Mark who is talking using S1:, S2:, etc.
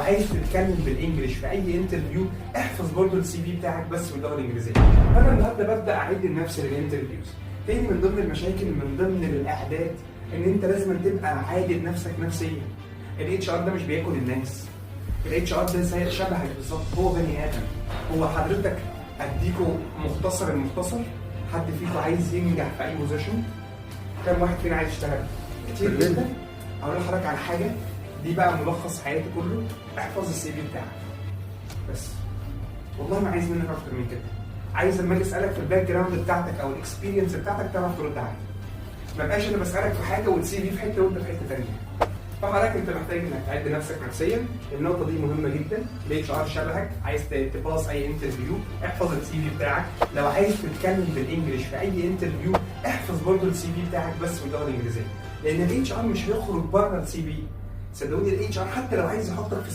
S1: عايز تتكلم بالانجلش في اي انترفيو احفظ برضه السي في بتاعك بس باللغه الانجليزيه. فانا النهارده ببدا اعد لنفسي للانترفيوز. تاني من ضمن المشاكل من ضمن الاعداد ان انت لازم تبقى عادل نفسك نفسيا. الاتش ار ده مش بياكل الناس. الاتش ار ده زي شبهك بالظبط، هو بني ادم. هو حضرتك اديكوا مختصر المختصر، حد فيكم عايز ينجح في اي بوزيشن؟ كم واحد فينا عايز يشتغل؟ كتير جدا. اقول لحضرتك على حاجه، دي بقى ملخص حياتي كله، احفظ السي في بتاعك بس. والله ما عايز منك اكتر من كده. عايز لما اجي اسالك في الباك جراوند بتاعتك او الاكسبيرينس بتاعتك تعرف ترد عليا. ما بقاش انا بسالك في حاجه والسي في في حته وانت في حته ثانيه. فحضرتك انت محتاج انك تعد نفسك نفسيا، النقطه دي مهمه جدا. الاتش ار شبهك، عايز تباص اي انترفيو احفظ السي في بتاعك. لو عايز تتكلم بالانجلش في اي انترفيو احفظ برضه السي في بتاعك بس باللغه الانجليزيه، لان الاتش ار مش هيخرج بره السي في. صدقوني الاتش ار حتى لو عايز يحطك في